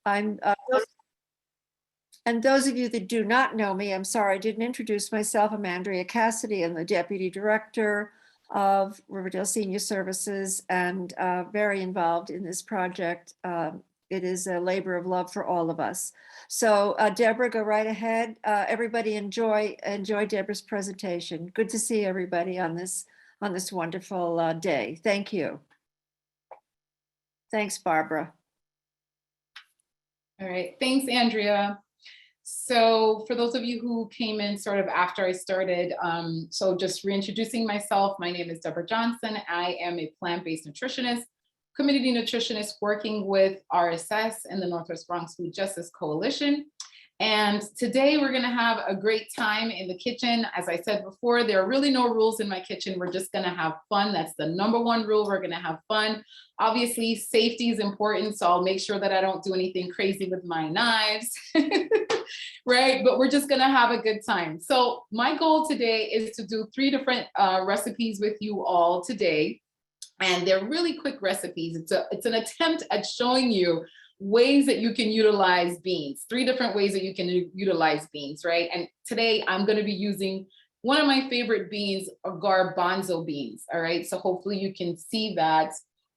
I'm, and those of you that do not know me, I'm sorry, I didn't introduce myself. I'm Andrea Cassidy. I'm the Deputy Director of Riverdale Senior Services and very involved in this project. It is a labor of love for all of us. So Deborah, go right ahead. Everybody enjoy Deborah's presentation. Good to see everybody on this wonderful day. Thank you. Thanks, Barbara. All right, thanks, Andrea. So for those of you who came in sort of after I started, so just reintroducing myself, my name is Deborah Johnson. I am a plant-based nutritionist, community nutritionist working with RSS and the Northwest Bronx Food Justice Coalition. And today we're gonna have a great time in the kitchen. As I said before, there are really no rules in my kitchen. We're just gonna have fun. That's the #1 rule. We're gonna have fun. Obviously, safety is important, so I'll make sure that I don't do anything crazy with my knives, right? But we're just gonna have a good time. So my goal today is to do 3 different recipes with you all today. And they're really quick recipes. It's an attempt at showing you ways that you can utilize beans, 3 different ways that you can utilize beans, right? And today I'm going to be using one of my favorite beans, garbanzo beans, all right? So hopefully you can see that.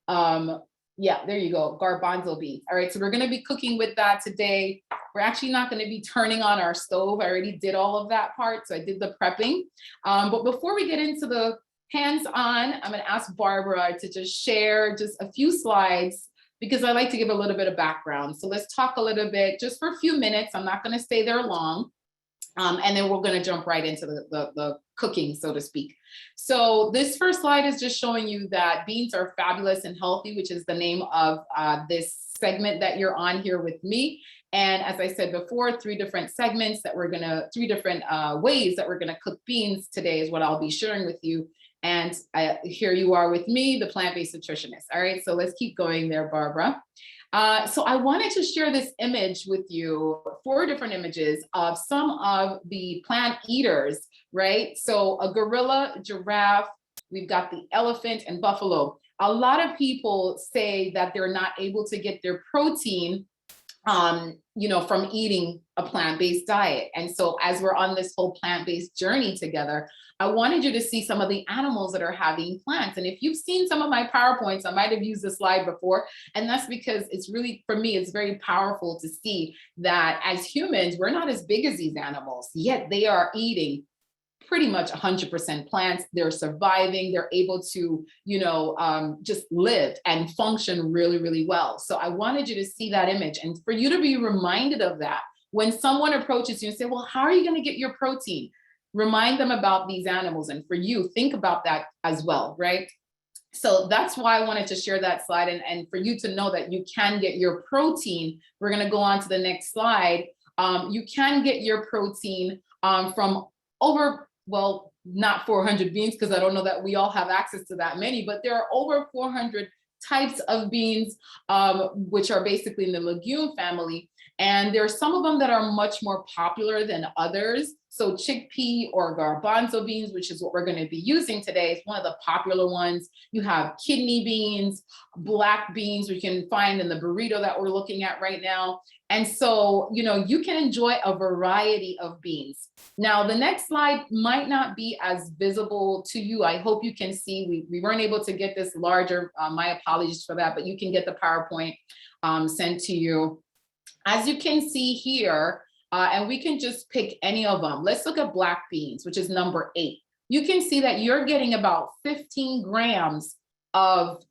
Yeah, there you go, garbanzo beans. All right, so we're going to be cooking with that today. We're actually not going to be turning on our stove. I already did all of that part, so I did the prepping. But before we get into the hands-on, I'm going to ask Barbara to just share just a few slides because I like to give a little bit of background. So let's talk a little bit just for a few minutes. I'm not going to stay there long. And then we're going to jump right into the cooking, so to speak. So this first slide is just showing you that beans are fabulous and healthy, which is the name of this segment that you're on here with me. And as I said before, 3 different segments that we're gonna, 3 different ways that we're gonna cook beans today is what I'll be sharing with you. And here you are with me, the plant-based nutritionist. All right, so let's keep going there, Barbara. So I wanted to share this image with you, 4 different images of some of the plant eaters, right? So a gorilla, giraffe, we've got the elephant and buffalo. A lot of people say that they're not able to get their protein you know, from eating a plant-based diet. And so as we're on this whole plant-based journey together, I wanted you to see some of the animals that are having plants. And if you've seen some of my PowerPoints, I might have used this slide before. And that's because it's really, for me, it's very powerful to see that as humans, we're not as big as these animals, yet they are eating pretty much 100% plants. They're surviving, they're able to, you know, just live and function really, really well. So I wanted you to see that image and for you to be reminded of that. When someone approaches you and say, well, how are you going to get your protein? Remind them about these animals. And for you, think about that as well, right? So that's why I wanted to share that slide and for you to know that you can get your protein. We're going to go on to the next slide. You can get your protein from over, well, not 400 beans, because I don't know that we all have access to that many, but there are over 400 types of beans, which are basically in the legume family. And there are some of them that are much more popular than others. So chickpea or garbanzo beans, which is what we're going to be using today, is one of the popular ones. You have kidney beans, black beans, which you can find in the burrito that we're looking at right now. And so, you know, you can enjoy a variety of beans. Now, the next slide might not be as visible to you. I hope you can see, we weren't able to get this larger. My apologies for that, but you can get the PowerPoint sent to you. As you can see here, and we can just pick any of them. Let's look at black beans, which is number 8. You can see that you're getting about 15 grams of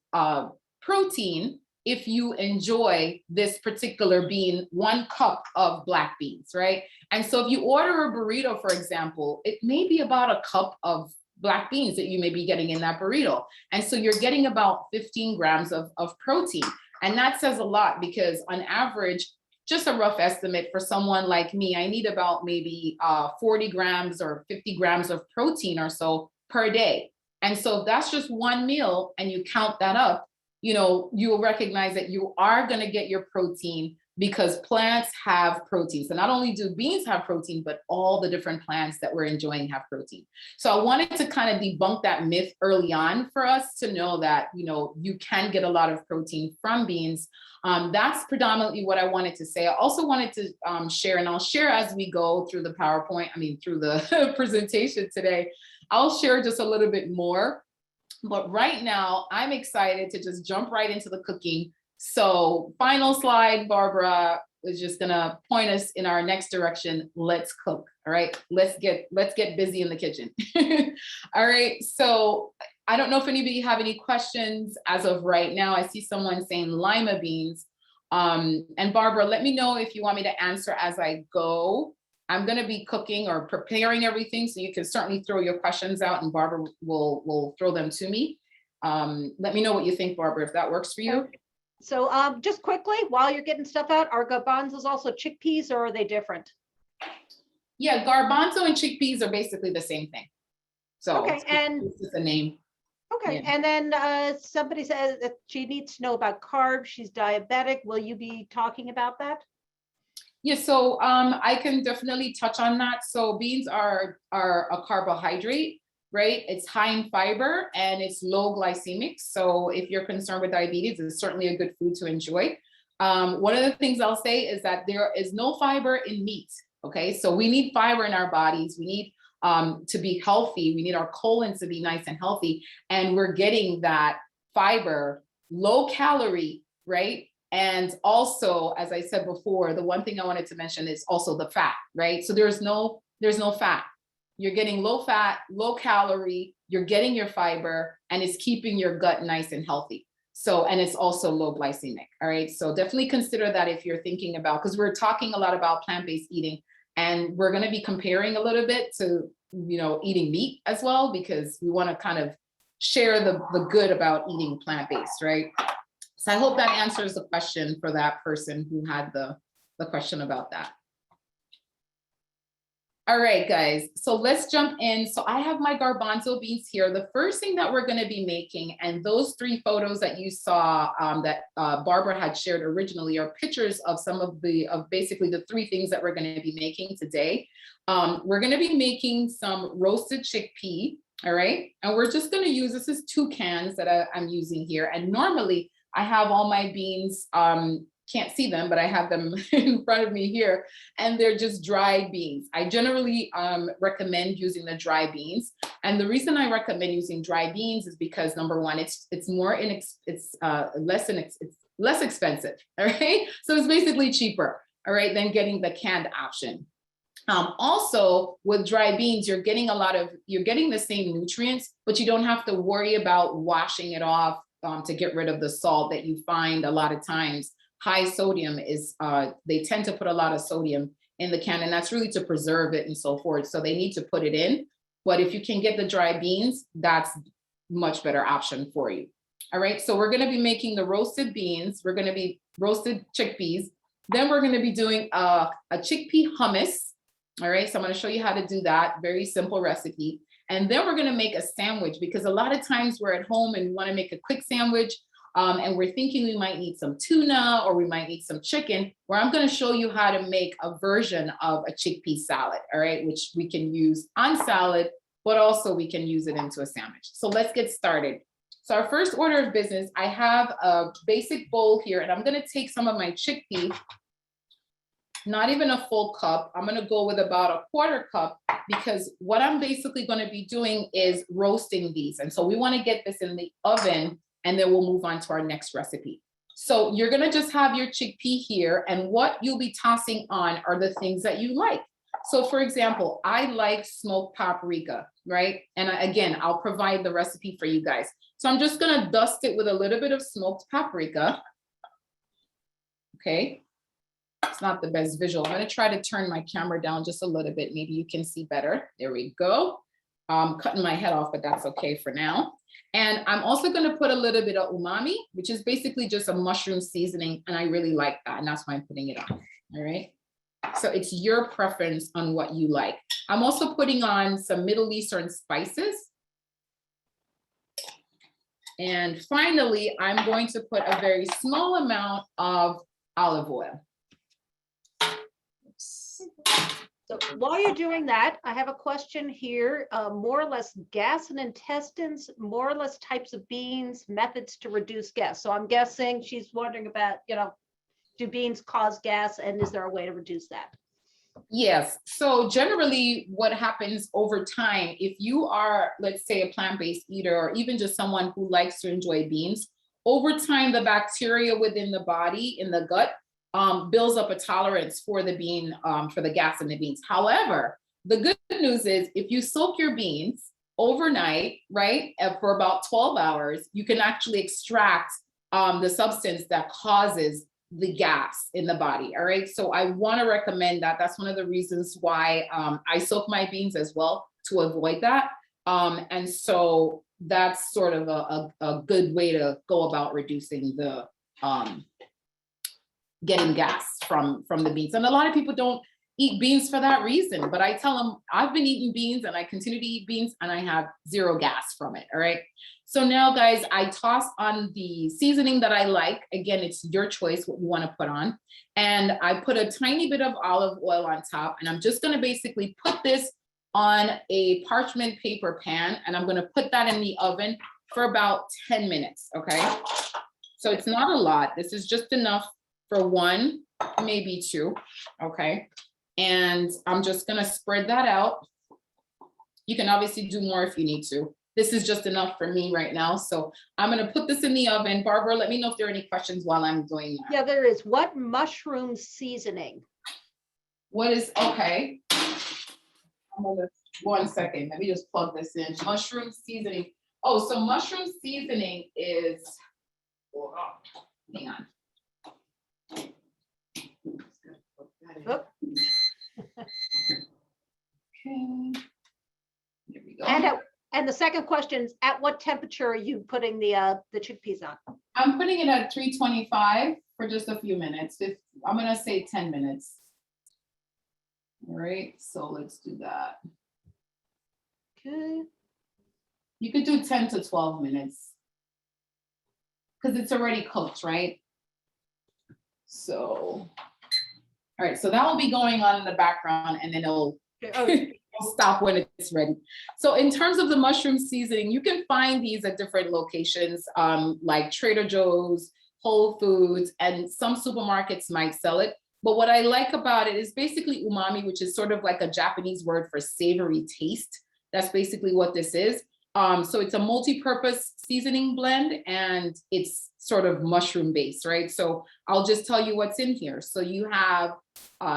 protein if you enjoy this particular bean, 1 cup of black beans, right? And so if you order a burrito, for example, it may be about a cup of black beans that you may be getting in that burrito. And so you're getting about 15 grams of protein. And that says a lot because on average, just a rough estimate for someone like me, I need about maybe 40 grams or 50 grams of protein or so per day. And so if that's just 1 meal and you count that up, you know, you'll recognize that you are going to get your protein because plants have protein. So not only do beans have protein, but all the different plants that we're enjoying have protein. So I wanted to kind of debunk that myth early on for us to know that, you know, you can get a lot of protein from beans. That's predominantly what I wanted to say. I also wanted to share, and I'll share as we go through the PowerPoint, through the presentation today, I'll share just a little bit more. But right now, I'm excited to just jump right into the cooking. So final slide, Barbara is just gonna point us in our next direction. Let's cook, all right? Let's get busy in the kitchen. All right, so I don't know if anybody have any questions as of right now. I see someone saying lima beans. And Barbara, let me know if you want me to answer as I go. I'm gonna be cooking or preparing everything, so you can certainly throw your questions out and Barbara will throw them to me. Let me know what you think, Barbara, if that works for you. So just quickly, while you're getting stuff out, are garbanzos also chickpeas or are they different? Yeah, garbanzo and chickpeas are basically the same thing. So okay, and it's just a name. Okay, Yeah. and then somebody says that she needs to know about carbs. She's diabetic. Will you be talking about that? Yeah, so I can definitely touch on that. So beans are a carbohydrate, right? It's high in fiber and it's low glycemic. So if you're concerned with diabetes, it's certainly a good food to enjoy. One of the things I'll say is that there is no fiber in meat. Okay, so we need fiber in our bodies. We need to be healthy. We need our colons to be nice and healthy. And we're getting that fiber, low calorie, right? And also, as I said before, the one thing I wanted to mention is also the fat, right? So there's no fat. You're getting low fat, low calorie, you're getting your fiber, and it's keeping your gut nice and healthy. So, and it's also low glycemic, all right? So definitely consider that if you're thinking about, because we're talking a lot about plant-based eating, and we're gonna be comparing a little bit to, you know, eating meat as well, because we wanna kind of share the good about eating plant-based, right? So I hope that answers the question for that person who had the question about that. All right, guys, so let's jump in. So I have my garbanzo beans here. The first thing that we're gonna be making, and those 3 photos that you saw that Barbara had shared originally are pictures of some of basically the 3 things that we're gonna be making today. We're gonna be making some roasted chickpea, all right? And we're just gonna use, this is 2 cans that I'm using here. And normally I have all my beans, can't see them, but I have them in front of me here, and they're just dried beans. I generally recommend using the dry beans. And the reason I recommend using dry beans is because number one, it's less expensive, all right? So it's basically cheaper, all right, than getting the canned option. Also with dry beans, you're getting the same nutrients, but you don't have to worry about washing it off to get rid of the salt that you find a lot of times. High sodium is, they tend to put a lot of sodium in the can, and that's really to preserve it and so forth. So they need to put it in. But if you can get the dry beans, that's much better option for you. All right, so we're gonna be making the roasted beans. We're gonna be roasted chickpeas. Then we're gonna be doing a chickpea hummus. All right, so I'm gonna show you how to do that. Very simple recipe. And then we're gonna make a sandwich, because a lot of times we're at home and we wanna make a quick sandwich, and we're thinking we might need some tuna or we might need some chicken, where I'm gonna show you how to make a version of a chickpea salad, all right, which we can use on salad, but also we can use it into a sandwich. So let's get started. So our first order of business, I have a basic bowl here, and I'm gonna take some of my chickpea, not even a full cup. I'm gonna go with about 1/4 cup, because what I'm basically gonna be doing is roasting these. And so we wanna get this in the oven, and then we'll move on to our next recipe. So you're gonna just have your chickpea here, and what you'll be tossing on are the things that you like. So for example, I like smoked paprika, right? And again, I'll provide the recipe for you guys. So I'm just gonna dust it with a little bit of smoked paprika. Okay. It's not the best visual. I'm gonna try to turn my camera down just a little bit. Maybe you can see better. There we go. I'm cutting my head off, but that's okay for now. And I'm also gonna put a little bit of umami, which is basically just a mushroom seasoning. And I really like that. And that's why I'm putting it on, all right? So it's your preference on what you like. I'm also putting on some Middle Eastern spices. And finally, I'm going to put a very small amount of olive oil. So while you're doing that, I have a question here. More or less gas and intestines, more or less types of beans, methods to reduce gas. So I'm guessing she's wondering about, do beans cause gas and is there a way to reduce that? Yes. So generally what happens over time, if you are, let's say, a plant-based eater, or even just someone who likes to enjoy beans, over time, the bacteria within the body, in the gut, builds up a tolerance for the bean, for the gas in the beans. However, the good news is if you soak your beans overnight, right, for about 12 hours, you can actually extract the substance that causes the gas in the body. All right. So I want to recommend that. That's one of the reasons why I soak my beans as well, to avoid that. And so that's sort of a good way to go about reducing the getting gas from the beans. And a lot of people don't eat beans for that reason, but I tell them I've been eating beans and I continue to eat beans and I have zero gas from it. All right. So now guys, I toss on the seasoning that I like. Again, it's your choice what you want to put on. And I put a tiny bit of olive oil on top, and I'm just going to basically put this on a parchment paper pan, and I'm going to put that in the oven for about 10 minutes. Okay. So it's not a lot. This is just enough for one, maybe two. Okay. And I'm just going to spread that out. You can obviously do more if you need to. This is just enough for me right now. So I'm going to put this in the oven. Barbara, let me know if there are any questions while I'm doing that. Yeah, there is. What mushroom seasoning? What is, okay. I'm gonna, 1 second. Let me just plug this in. Mushroom seasoning. Oh, so mushroom seasoning is, oh, hang on. Oh. Okay. There we go. And the second question is, at what temperature are you putting the chickpeas on? I'm putting it at 325 for just a few minutes. I'm gonna say 10 minutes. All right, so let's do that. Okay. You could do 10 to 12 minutes because it's already cooked, right? So, all right, so that will be going on in the background and then it'll stop when it's ready. So in terms of the mushroom seasoning, you can find these at different locations, like Trader Joe's, Whole Foods, and some supermarkets might sell it. But what I like about it is basically umami, which is sort of like a Japanese word for savory taste. That's basically what this is. So it's a multi-purpose seasoning blend and it's sort of mushroom based, right? So I'll just tell you what's in here. So you have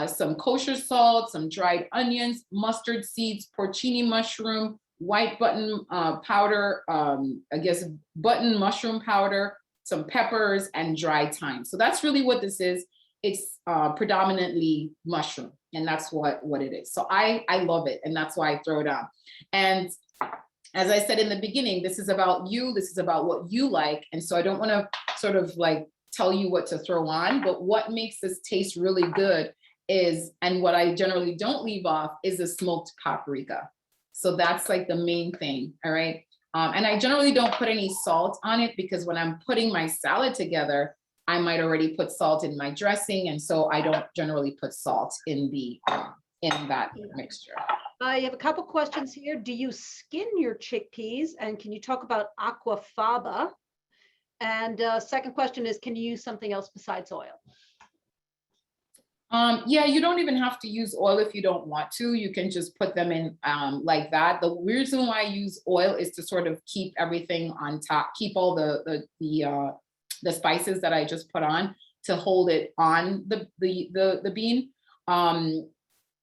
some kosher salt, some dried onions, mustard seeds, porcini mushroom, white button powder, I guess button mushroom powder, some peppers, and dried thyme. So that's really what this is. It's predominantly mushroom, and that's what it is. So I love it, and that's why I throw it on. And as I said in the beginning, this is about you, this is about what you like. And so I don't want to sort of like tell you what to throw on, but what makes this taste really good is, and what I generally don't leave off, is the smoked paprika. So that's like the main thing, all right? And I generally don't put any salt on it because when I'm putting my salad together, I might already put salt in my dressing. And so I don't generally put salt in that mixture. I have a couple questions here. Do you skin your chickpeas? And can you talk about aquafaba? And second question is, can you use something else besides oil? Yeah, you don't even have to use oil if you don't want to. You can just put them in like that. The reason why I use oil is to sort of keep everything on top, keep all the spices that I just put on to hold it on the bean.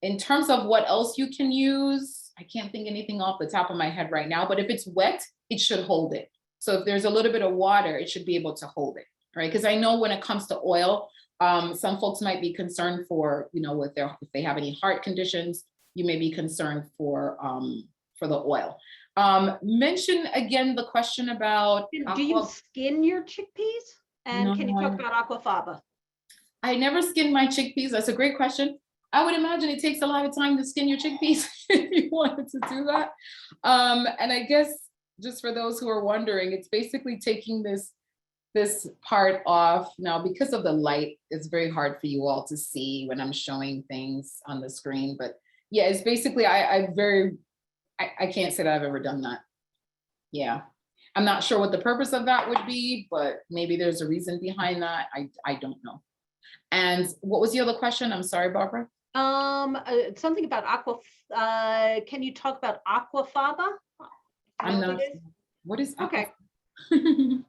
In terms of what else you can use, I can't think anything off the top of my head right now, but if it's wet, it should hold it. So if there's a little bit of water, it should be able to hold it, right? Because I know when it comes to oil, some folks might be concerned for, if they have any heart conditions, you may be concerned for the oil. Mention again the question about. Do you skin your chickpeas? And can you talk about aquafaba? I never skin my chickpeas. That's a great question. I would imagine it takes a lot of time to skin your chickpeas if you wanted to do that. And I guess just for those who are wondering, it's basically taking this this part off. Now, because of the light, it's very hard for you all to see when I'm showing things on the screen. But yeah, it's basically, I can't say that I've ever done that. Yeah. I'm not sure what the purpose of that would be, but maybe there's a reason behind that. I don't know. And what was the other question? I'm sorry, Barbara. Something about can you talk about aquafaba? I'm not. What is okay? aquafaba?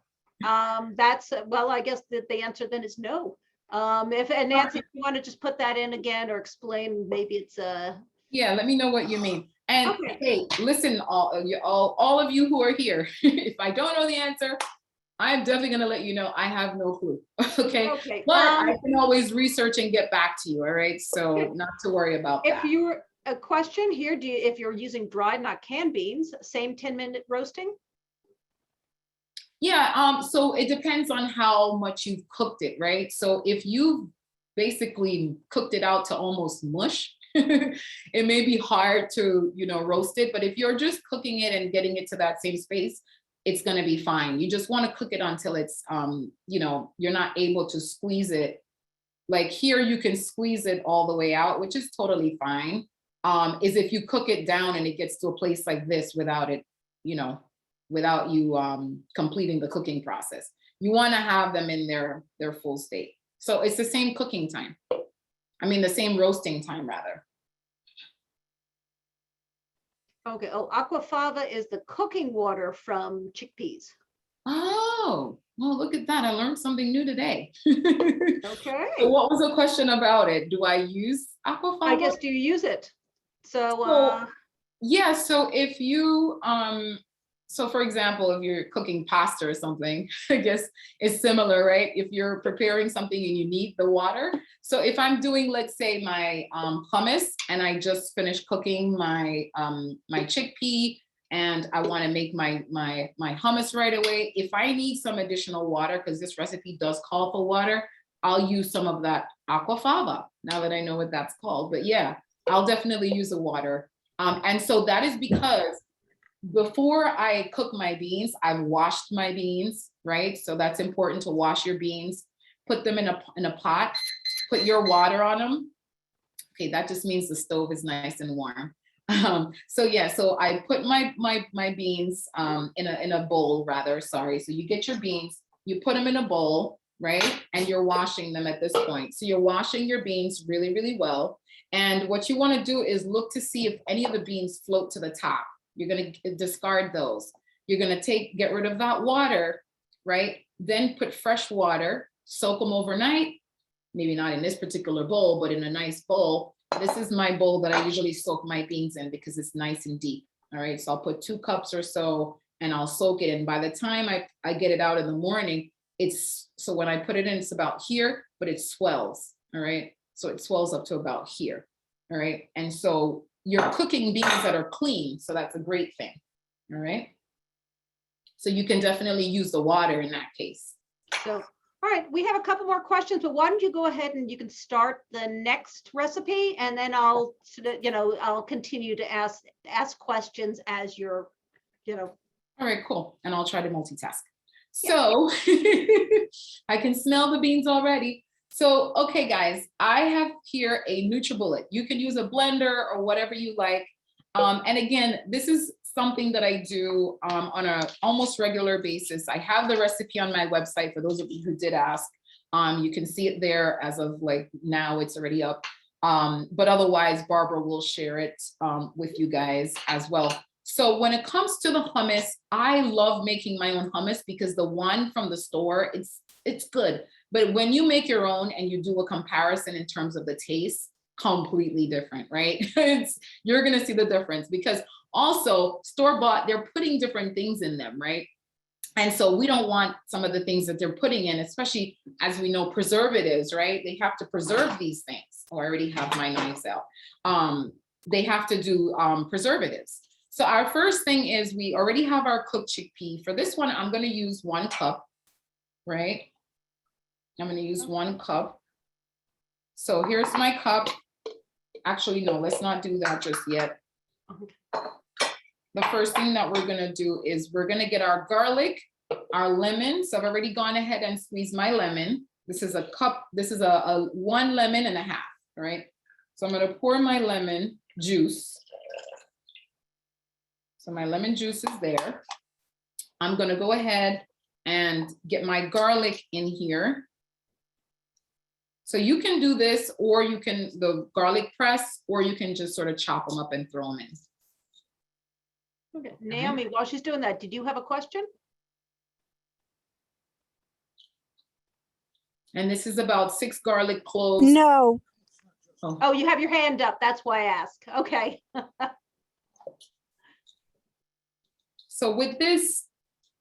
That's well, I guess that the answer then is no. If and Nancy, if you want to just put that in again or explain, maybe it's Yeah, let me know what you mean. And okay. hey, listen, all of you who are here, if I don't know the answer, I'm definitely gonna let you know. I have no clue. Okay. Okay. But I can always research and get back to you. All right. So Okay. not to worry about If that. you're a question here, if you're using dried, not canned beans, same 10-minute roasting? Yeah, so it depends on how much you've cooked it, right? So if you've basically cooked it out to almost mush, it may be hard to, roast it. But if you're just cooking it and getting it to that same space, it's gonna be fine. You just want to cook it until it's, you're not able to squeeze it. Like here, you can squeeze it all the way out, which is totally fine. Is if you cook it down and it gets to a place like this without it, without you completing the cooking process. You want to have them in their full state. So it's the same cooking time. I mean, the same roasting time rather. Okay. Oh, aquafaba is the cooking water from chickpeas. Oh, well, look at that. I learned something new today. Okay. So what was the question about it? Do I use aquafaba? I guess, do you use it? So, yeah, so if you, so for example, if you're cooking pasta or something, I guess it's similar, right? If you're preparing something and you need the water. So if I'm doing, let's say my hummus and I just finished cooking my chickpea and I want to make my hummus right away. If I need some additional water, because this recipe does call for water, I'll use some of that aquafaba now that I know what that's called. But yeah, I'll definitely use the water. And so that is because before I cook my beans, I've washed my beans, right? So that's important to wash your beans, put them in a pot, put your water on them. Okay, that just means the stove is nice and warm. So yeah, so I put my beans in a bowl rather, sorry. So you get your beans, you put them in a bowl, right? And you're washing them at this point. So you're washing your beans really, really well. And what you want to do is look to see if any of the beans float to the top. You're going to discard those. You're going to get rid of that water, right? Then put fresh water, soak them overnight. Maybe not in this particular bowl, but in a nice bowl. This is my bowl that I usually soak my beans in because it's nice and deep. All right, so I'll put 2 cups or so and I'll soak it. And by the time I get it out in the morning, so when I put it in, it's about here, but it swells. All right, so it swells up to about here. All right, and so you're cooking beans that are clean, so that's a great thing. All right, so you can definitely use the water in that case. So, all right, we have a couple more questions, but why don't you go ahead and you can start the next recipe, and then I'll, I'll continue to ask questions as you're, All right, cool, and I'll try to multitask. So I can smell the beans already. So, okay, guys, I have here a NutriBullet. You can use a blender or whatever you like. And again, this is something that I do on a almost regular basis. I have the recipe on my website for those of you who did ask. You can see it there as of like now, it's already up. But otherwise, Barbara will share it with you guys as well. So when it comes to the hummus, I love making my own hummus because the one from the store, it's good. But when you make your own and you do a comparison in terms of the taste, completely different, right? You're gonna see the difference because also store-bought, they're putting different things in them, right? And so we don't want some of the things that they're putting in, especially as we know preservatives, right? They have to preserve these things. Oh, I already have my knives out. They have to do preservatives. So our first thing is we already have our cooked chickpea. For this one, I'm gonna use 1 cup, right? I'm gonna use 1 cup. So here's my cup. Actually, no, let's not do that just yet. The first thing that we're gonna do is we're gonna get our garlic our lemon. So I've already gone ahead and squeezed my lemon. This is a cup, this is a 1 lemon and a half, right? So I'm gonna pour my lemon juice. So my lemon juice is there. I'm gonna go ahead and get my garlic in here. So you can do this, or you can, the garlic press, or you can just sort of chop them up and throw them in. Okay. Naomi, while she's doing that, did you have a question? And this is about 6 garlic cloves. No, Oh, you have your hand up. That's why I asked. Okay. So with this,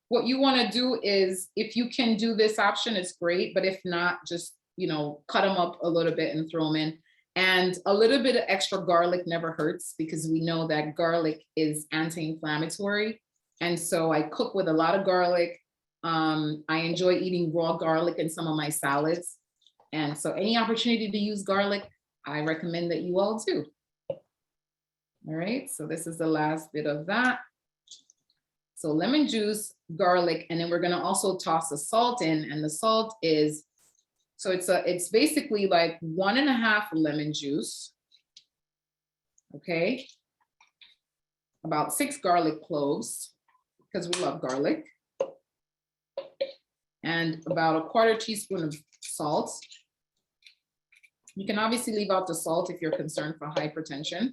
what you want to do is, if you can do this option, it's great. But if not, just, you know, cut them up a little bit and throw them in. And a little bit of extra garlic never hurts, because we know that garlic is anti-inflammatory. And so I cook with a lot of garlic. I enjoy eating raw garlic in some of my salads. And so any opportunity to use garlic, I recommend that you all do. All right, so this is the last bit of that. So lemon juice, garlic, and then we're gonna also toss the salt in, and the salt is, so it's basically like 1.5 lemon juice, okay? About 6 garlic cloves, because we love garlic. And about 1/4 teaspoon of salt. You can obviously leave out the salt if you're concerned for hypertension.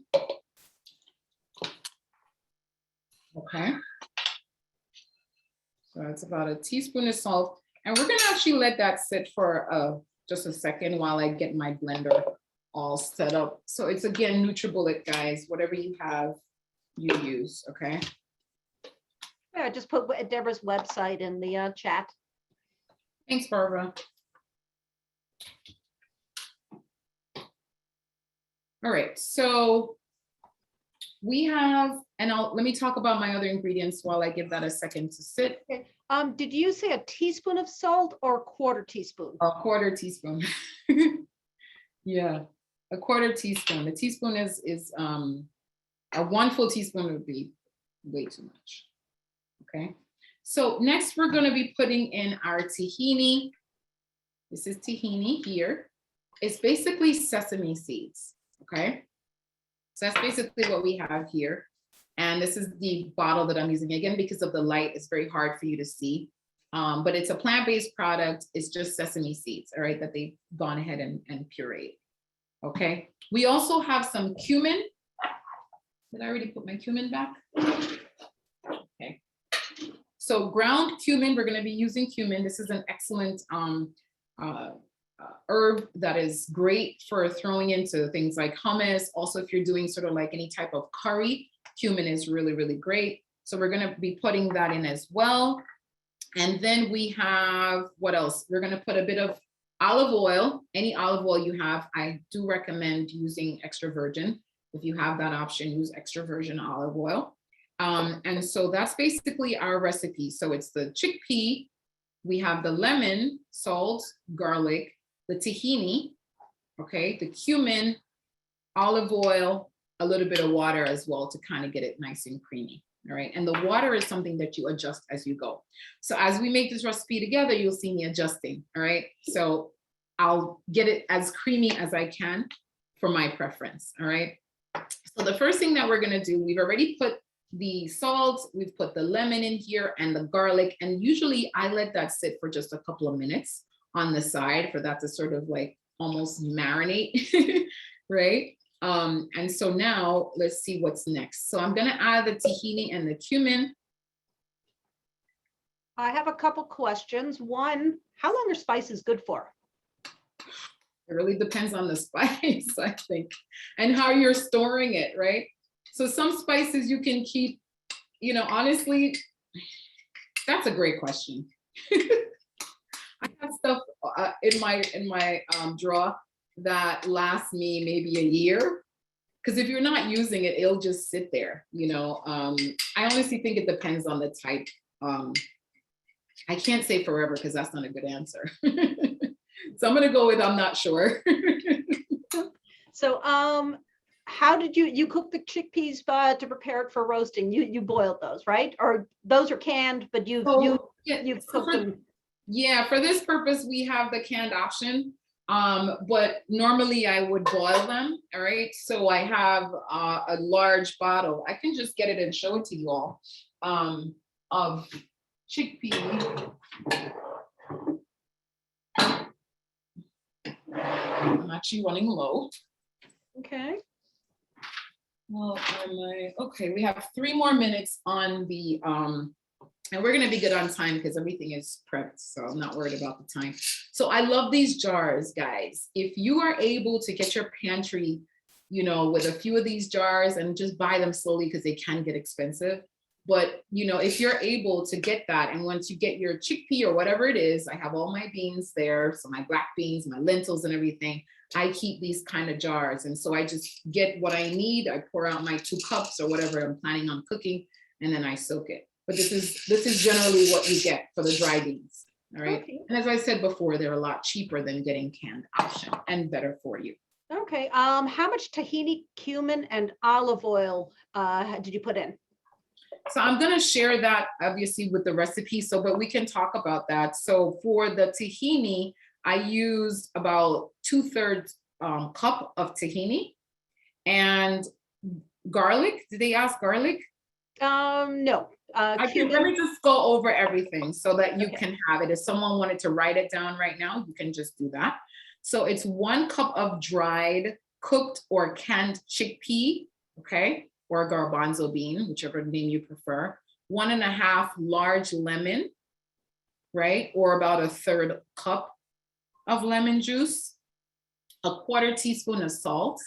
Okay. So it's about a teaspoon of salt. And we're gonna actually let that sit for just a second while I get my blender all set up. So it's, again, NutriBullet, guys, whatever you have, you use, okay? Yeah, just put Deborah's website in the chat. Thanks, Barbara. All right, so we have, and let me talk about my other ingredients while I give that a second to sit. Okay. Did you say a teaspoon of salt or 1/4 teaspoon? A 1/4 teaspoon. Yeah, a 1/4 teaspoon. A teaspoon is a 1 full teaspoon would be way too much. Okay. So next we're going to be putting in our tahini. This is tahini here. It's basically sesame seeds. Okay. So that's basically what we have here. And this is the bottle that I'm using. Again, because of the light, it's very hard for you to see. But it's a plant-based product. It's just sesame seeds, all right, that they've gone ahead and pureed. Okay. We also have some cumin. Did I already put my cumin back? Okay. So ground cumin, we're going to be using cumin. This is an excellent herb that is great for throwing into things like hummus. Also, if you're doing sort of like any type of curry, cumin is really, really great. So we're going to be putting that in as well. And then we have, what else? We're going to put a bit of olive oil. Any olive oil you have, I do recommend using extra virgin. If you have that option, use extra virgin olive oil. And so that's basically our recipe. So it's the chickpea, we have the lemon, salt, garlic, the tahini, okay, the cumin, olive oil, a little bit of water as well to kind of get it nice and creamy. All right, and the water is something that you adjust as you go. So as we make this recipe together, you'll see me adjusting. All right, so I'll get it as creamy as I can for my preference. All right, so the first thing that we're going to do, we've already put the salt, we've put the lemon in here and the garlic, and usually I let that sit for just a couple of minutes on the side for that to sort of like almost marinate, right? And so now let's see what's next. So I'm gonna add the tahini and the cumin. I have a couple questions. One, how long are spices good for? It really depends on the spice, I think, and how you're storing it, right? So some spices you can keep, you know, honestly, that's a great question. I have stuff in my drawer that lasts me maybe a year. Because if you're not using it, it'll just sit there, you know. I honestly think it depends on the type. I can't say forever because that's not a good answer. So I'm gonna go with I'm not sure. So how did you cook the chickpeas to prepare it for roasting? You boiled those, right? Or those are canned, but you Yeah, you've so cooked them. yeah, for this purpose, we have the canned option. But normally I would boil them, all right? So I have a large bottle. I can just get it and show it to you all, of chickpea. I'm actually running low. Okay. Well, okay, we have 3 more minutes on the, and we're gonna be good on time because everything is prepped, so I'm not worried about the time. So I love these jars, guys. If you are able to get your pantry, you know, with a few of these jars and just buy them slowly because they can get expensive. But, you know, if you're able to get that, and once you get your chickpea or whatever it is, I have all my beans there. So my black beans, my lentils and everything, I keep these kind of jars. And so I just get what I need. I pour out my 2 cups or whatever I'm planning on cooking, and then I soak it. But this is generally what you get for the dry beans. All right. Okay. And as I said before, they're a lot cheaper than getting canned option and better for you. Okay. How much tahini, cumin, and olive oil did you put in? So I'm going to share that obviously with the recipe. So, but we can talk about that. So for the tahini, I used about 2/3 cup of tahini and garlic. Did they ask garlic? No. Let Cumin. me just go over everything so that you Okay. can have it. If someone wanted to write it down right now, you can just do that. So it's 1 cup of dried, cooked or canned chickpea, okay, or garbanzo bean, whichever name you prefer. 1.5 large lemon, right, or about 1/3 cup of lemon juice, 1/4 teaspoon of salt,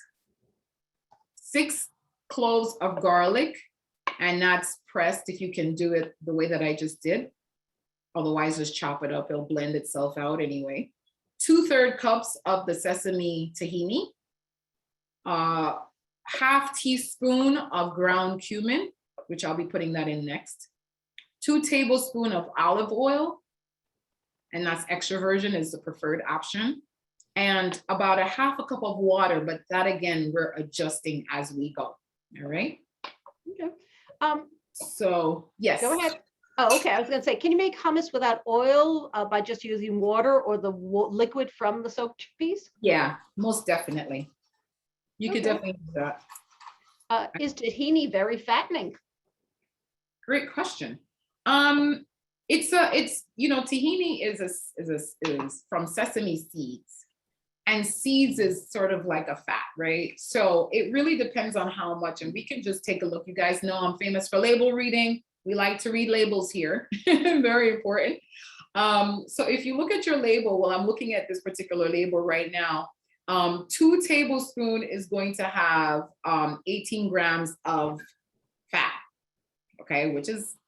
6 cloves of garlic, and that's pressed if you can do it the way that I just did. Otherwise, just chop it up, it'll blend itself out anyway. 2/3 cups of the sesame tahini, 1/2 teaspoon of ground cumin, which I'll be putting that in next. 2 tablespoons of olive oil, and that's extra virgin is the preferred option. And about 1/2 cup of water, but that again, we're adjusting as we go, all right? Okay. So, yes. Go ahead. Oh, okay. I was going to say, can you make hummus without oil by just using water or the liquid from the soaked chickpeas? Yeah, most definitely. You could Okay. definitely do that. Is tahini very fattening? Great question. It's you know, tahini is from sesame seeds, and seeds is sort of like a fat, right? So it really depends on how much, and we can just take a look. You guys know I'm famous for label reading. We like to read labels here, very important. So if you look at your label, well, I'm looking at this particular label right now. 2 tablespoons is going to have 18 grams of fat, okay, which is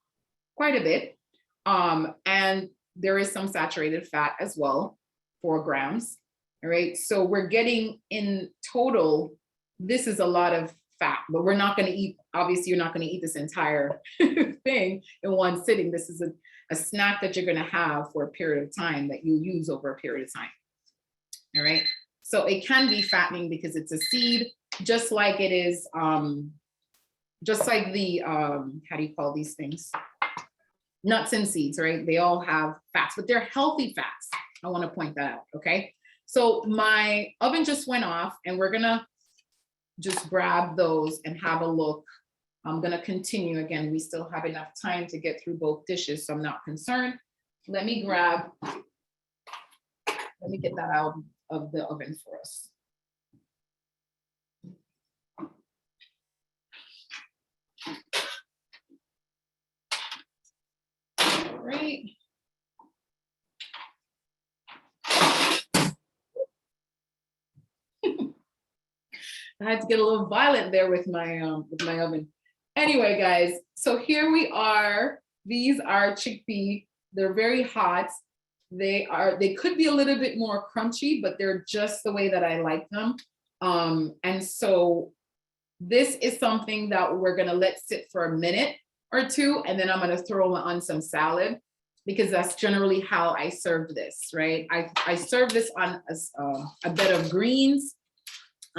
quite a bit. And there is some saturated fat as well, 4 grams. All right, so we're getting in total, this is a lot of fat, but we're not going to eat, obviously you're not going to eat this entire thing in one sitting. This is a snack that you're going to have for a period of time that you use over a period of time. All right, so it can be fattening because it's a seed, just like it is, just like the, how do you call these things? Nuts and seeds, right? They all have fats, but they're healthy fats. I want to point that out, okay? So my oven just went off, and we're gonna just grab those and have a look. I'm gonna continue. Again, we still have enough time to get through both dishes, so I'm not concerned. Let me get that out of the oven for us. All right. I had to get a little violent there with my oven. Anyway, guys, so here we are. These are chickpea. They're very hot. They could be a little bit more crunchy, but they're just the way that I like them. And so this is something that we're gonna let sit for a minute or two, and then I'm gonna throw on some salad, because that's generally how I serve this, right? I serve this on a bed of greens.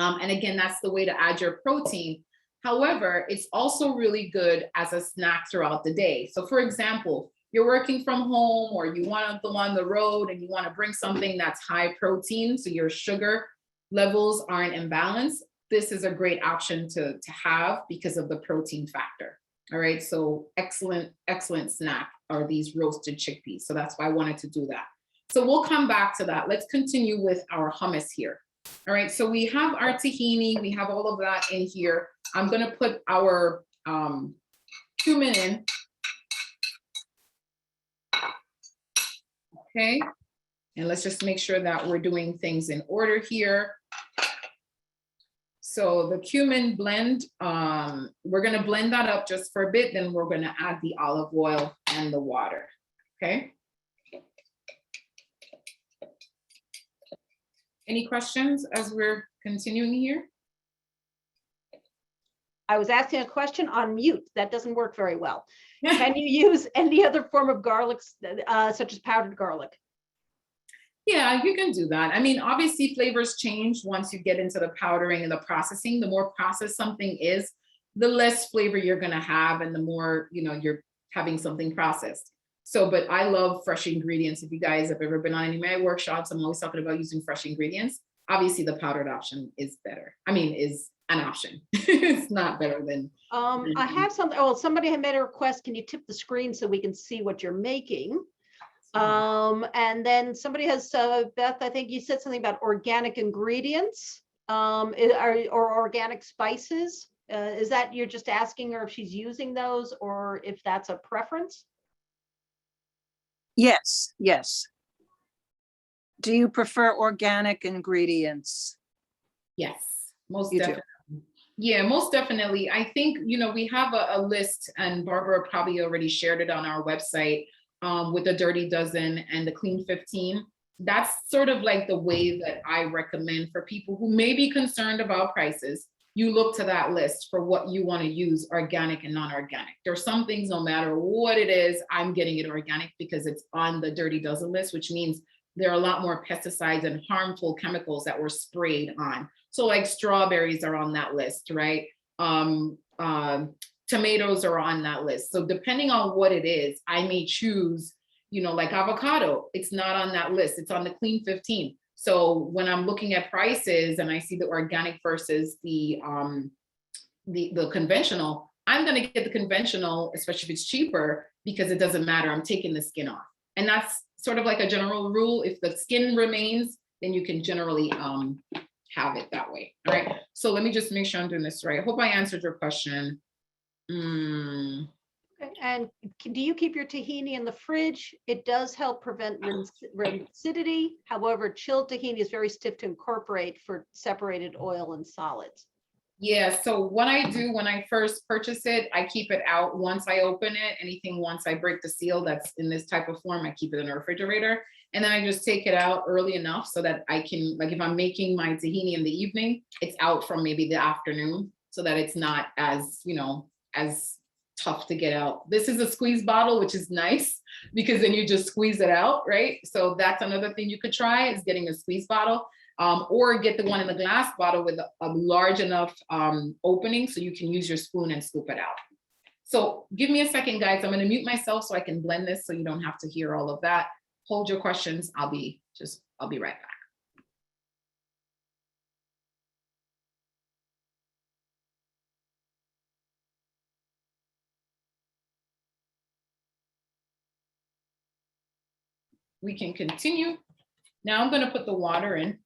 And again, that's the way to add your protein. However, it's also really good as a snack throughout the day. So for example, you're working from home or you want to go on the road and you want to bring something that's high protein, so your sugar levels aren't imbalanced, this is a great option to have because of the protein factor. All right, so excellent, excellent snack are these roasted chickpeas. So that's why I wanted to do that. So we'll come back to that. Let's continue with our hummus here. All right, so we have our tahini, we have all of that in here. I'm gonna put our cumin in. Okay, and let's just make sure that we're doing things in order here. So the cumin blend, we're gonna blend that up just for a bit, then we're gonna add the olive oil and the water, okay? Any questions as we're continuing here? I was asking a question on mute. That doesn't work very well. Can you use any other form of garlic, such as powdered garlic? Yeah, you can do that. I mean, obviously flavors change once you get into the powdering and the processing. The more processed something is, the less flavor you're gonna have and the more, you know, you're having something processed. So, but I love fresh ingredients. If you guys have ever been on any of my workshops, I'm always talking about using fresh ingredients. Obviously the powdered option is better. I mean, is an option. It's not better than. I have something, oh, somebody had made a request. Can you tip the screen so we can see what you're making? And then somebody has, Beth, I think you said something about organic ingredients, or organic spices. Is that you're just asking her if she's using those or if that's a preference? Yes, yes. Do you prefer organic ingredients? Yes, most You do. definitely. Yeah, most definitely. I think, you know, we have a list, and Barbara probably already shared it on our website, with the Dirty Dozen and the Clean 15. That's sort of like the way that I recommend for people who may be concerned about prices. You look to that list for what you want to use, organic and non-organic. There's some things, no matter what it is, I'm getting it organic because it's on the Dirty Dozen list, which means there are a lot more pesticides and harmful chemicals that were sprayed on. So like strawberries are on that list, right? Tomatoes are on that list. So depending on what it is, I may choose, you know, like avocado, it's not on that list. It's on the Clean 15. So when I'm looking at prices and I see the organic versus the conventional, I'm gonna get the conventional, especially if it's cheaper, because it doesn't matter, I'm taking the skin off. And that's sort of like a general rule. If the skin remains, then you can generally have it that way. All right, so let me just make sure I'm doing this right. I hope I answered your question. Okay, and do you keep your tahini in the fridge? It does help prevent rancidity. However, chilled tahini is very stiff to incorporate for separated oil and solids. Yeah, so what I do when I first purchase it, I keep it out. Once I open it, once I break the seal that's in this type of form, I keep it in the refrigerator. And then I just take it out early enough so that I can, like if I'm making my tahini in the evening, it's out from maybe the afternoon so that it's not as, you know, as tough to get out. This is a squeeze bottle, which is nice because then you just squeeze it out, right? So that's another thing you could try is getting a squeeze bottle. Or get the one in the glass bottle with a large enough opening so you can use your spoon and scoop it out. So give me a second, guys. I'm going to mute myself so I can blend this so you don't have to hear all of that. Hold your questions. I'll be right back. We can continue. Now I'm going to put the water in.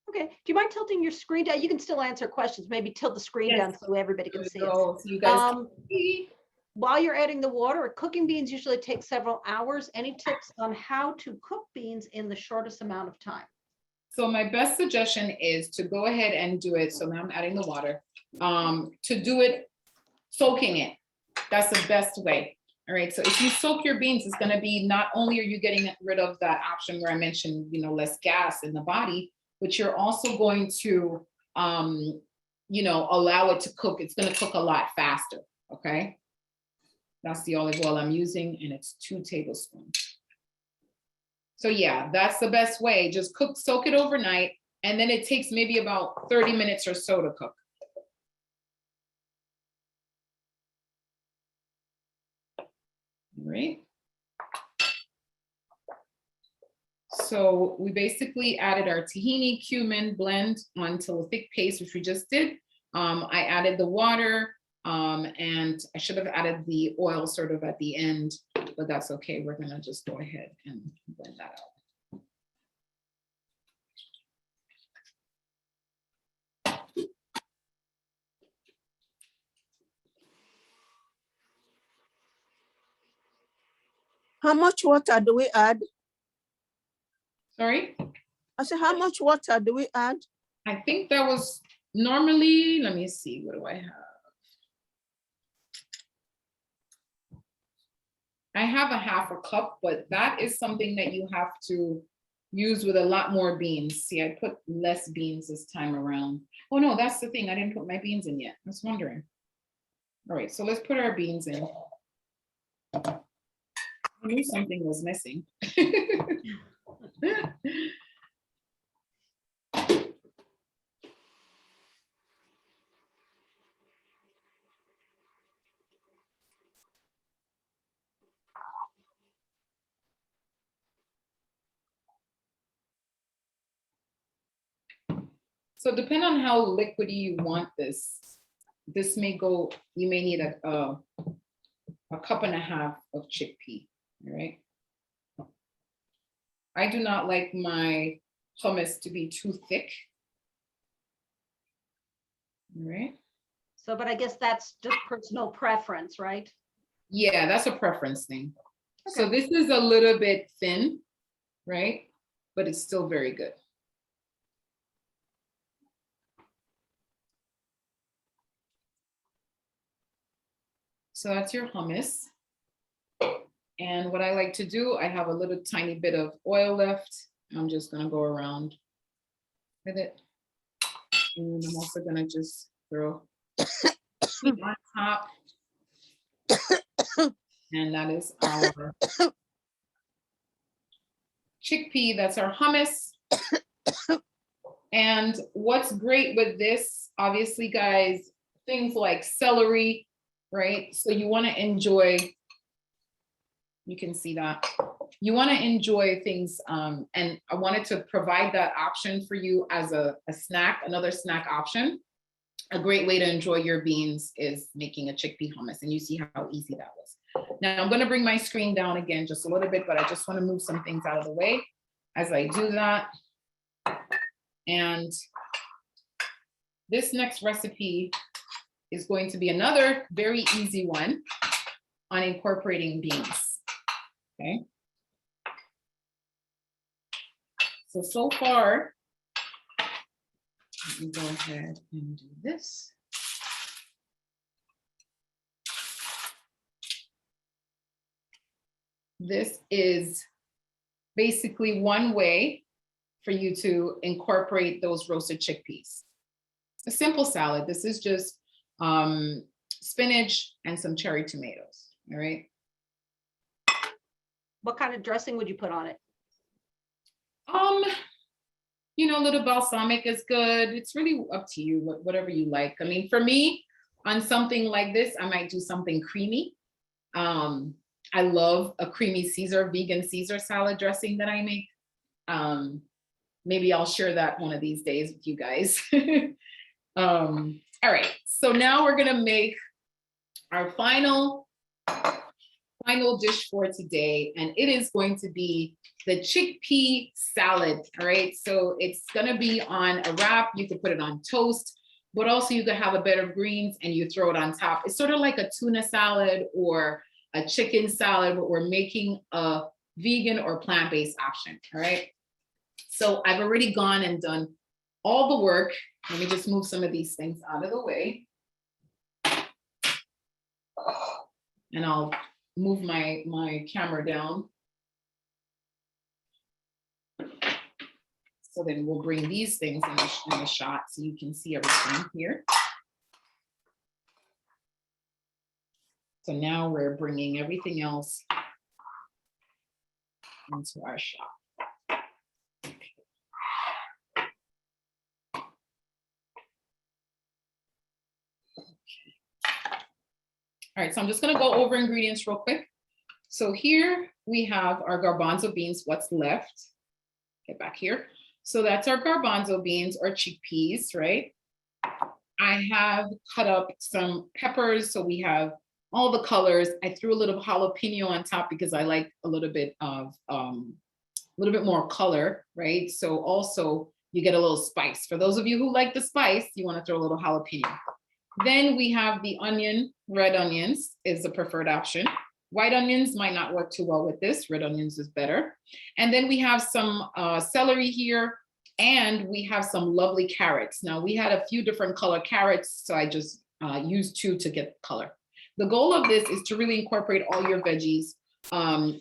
Okay, do you mind tilting your screen down? You can still answer questions. Maybe tilt the screen Yes. down so everybody can see it. So you guys can see. While you're adding the water, cooking beans usually take several hours. Any tips on how to cook beans in the shortest amount of time? So my best suggestion is to go ahead and do it. So now I'm adding the water. To do it, soaking it. That's the best way. All right, so if you soak your beans, it's gonna be, not only are you getting rid of that option where I mentioned, you know, less gas in the body, but you're also going to, you know, allow it to cook. It's gonna cook a lot faster, okay? That's the olive oil I'm using, and it's 2 tablespoons. So yeah, that's the best way. Just soak it overnight, and then it takes maybe about 30 minutes or so to cook. All right, So we basically added our tahini cumin blend onto a thick paste, which we just did. I added the water, and I should have added the oil sort of at the end, but that's okay. We're gonna just go ahead and blend that out. How much water do we add? Sorry, I said, how much water do we add? I think that was normally, let me see, what do I have? I have a half a cup, but that is something that you have to use with a lot more beans. See, I put less beans this time around. Oh no, that's the thing. I didn't put my beans in yet. I was wondering. All right, so let's put our beans in. I knew something was missing. So depending on how liquidy you want this may go, you may need a cup and a half of chickpea, all right? I do not like my hummus to be too thick. All right. So, but I guess that's just personal preference, right? Yeah, that's a preference thing. So Okay. this is a little bit thin, right? But it's still very good. So that's your hummus. And what I like to do, I have a little tiny bit of oil left. I'm just gonna go around with it. And I'm also gonna just throw on top. And that is our chickpea, that's our hummus. And what's great with this, obviously guys, things like celery, right? So you wanna enjoy, you can see that. You wanna enjoy things, and I wanted to provide that option for you as a snack, another snack option. A great way to enjoy your beans is making a chickpea hummus, and you see how easy that was. Now I'm gonna bring my screen down again just a little bit, but I just wanna move some things out of the way as I do that. And this next recipe is going to be another very easy one on incorporating beans, okay? So far, let me go ahead and do this. This is basically one way for you to incorporate those roasted chickpeas. A simple salad. This is just spinach and some cherry tomatoes, all right? What kind of dressing would you put on it? You know, a little balsamic is good. It's really up to you, whatever you like. I mean, for me, on something like this, I might do something creamy. I love a creamy Caesar, vegan Caesar salad dressing that I make. Maybe I'll share that one of these days with you guys. All right, so now we're gonna make our final dish for today, and it is going to be the chickpea salad. All right, so it's gonna be on a wrap. You could put it on toast, but also you could have a bed of greens and you throw it on top. It's sort of like a tuna salad or a chicken salad, but we're making a vegan or plant-based option. All right, so I've already gone and done all the work. Let me just move some of these things out of the way. And I'll move my camera down. So then we'll bring these things in the shot so you can see everything here. So now we're bringing everything else into our shot. All right, so I'm just gonna go over ingredients real quick. So here we have our garbanzo beans, what's left. get back here. So that's our garbanzo beans or chickpeas, right? I have cut up some peppers. So we have all the colors. I threw a little jalapeno on top because I like a little bit of, a little bit more color, right? So also you get a little spice. For those of you who like the spice, you want to throw a little jalapeno. Then we have the onion. Red onions is the preferred option. White onions might not work too well with this. Red onions is better. And then we have some celery here, and we have some lovely carrots. Now we had a few different color carrots, so I just used 2 to get color. The goal of this is to really incorporate all your veggies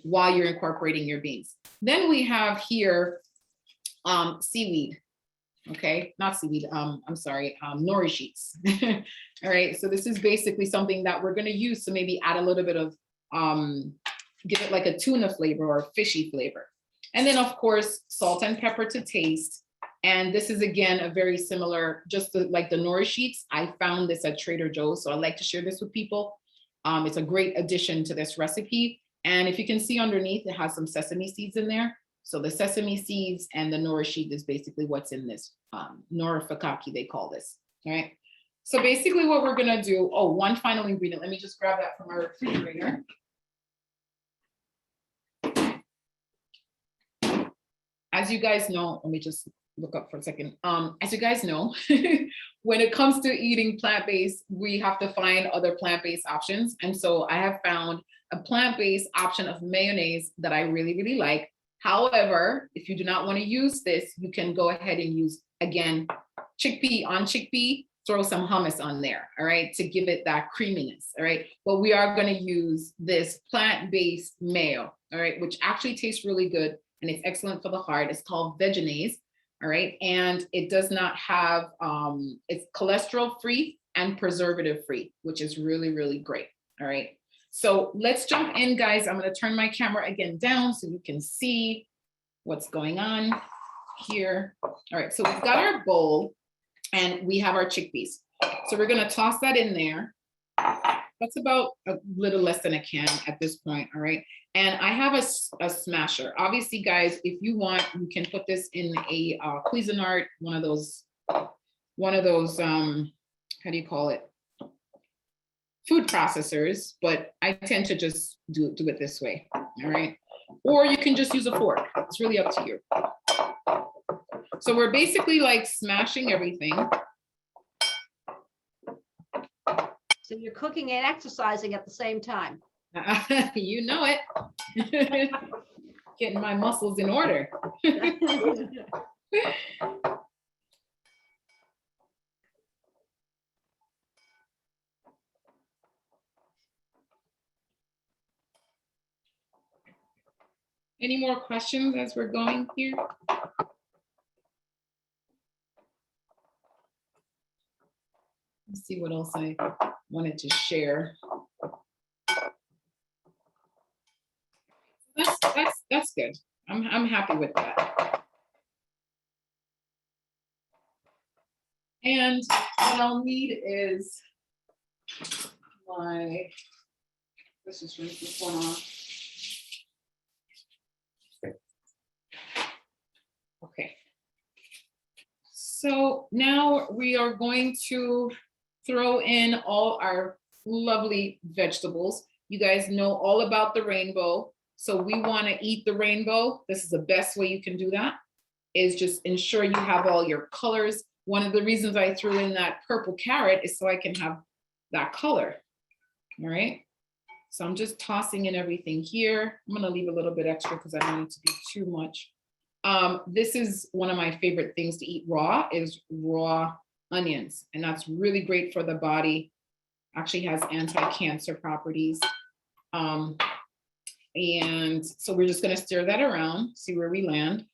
while you're incorporating your beans. Then we have here seaweed. Okay, not seaweed, I'm sorry, nori sheets. All right, so this is basically something that we're gonna use to maybe add a little bit of, give it like a tuna flavor or a fishy flavor. And then of course, salt and pepper to taste. And this is again, a very similar, like the nori sheets. I found this at Trader Joe's, so I like to share this with people. It's a great addition to this recipe. And if you can see underneath, it has some sesame seeds in there. So the sesame seeds and the nori sheet is basically what's in this, nori fakaki, they call this, all right? So basically what we're gonna do, oh, one final ingredient. Let me just grab that from our refrigerator. As you guys know, let me just look up for a second. As you guys know, when it comes to eating plant-based, we have to find other plant-based options. And so I have found a plant-based option of mayonnaise that I really, really like. However, if you do not want to use this, you can go ahead and use, again, chickpea, throw some hummus on there, all right, to give it that creaminess, all right? But we are going to use this plant-based mayo, all right, which actually tastes really good and it's excellent for the heart. It's called Vegenaise, all right? And it does not have, it's cholesterol-free and preservative-free, which is really, really great, all right? So let's jump in, guys. I'm going to turn my camera again down so you can see what's going on here. All right, so we've got our bowl and we have our chickpeas. So we're going to toss that in there. That's about a little less than a can at this point, all right? And I have a smasher. Obviously, guys, if you want, you can put this in a Cuisinart, one of those, how do you call it? Food processors, but I tend to just do it this way, all right? Or you can just use a fork. It's really up to you. So we're basically like smashing everything. So you're cooking and exercising at the same time. You know it. Getting my muscles in order. Any more questions as we're going here? Let's see what else I wanted to share. That's good. I'm happy with that. And what I'll need is let's just rinse this one off. Okay. So now we are going to throw in all our lovely vegetables. You guys know all about the rainbow. So we want to eat the rainbow. This is the best way you can do that, is just ensure you have all your colors. One of the reasons I threw in that purple carrot is so I can have that color. All right. So I'm just tossing in everything here. I'm going to leave a little bit extra because I don't need to do too much. This is one of my favorite things to eat raw, is raw onions. And that's really great for the body. Actually has anti-cancer properties. And so we're just going to stir that around, see where we land.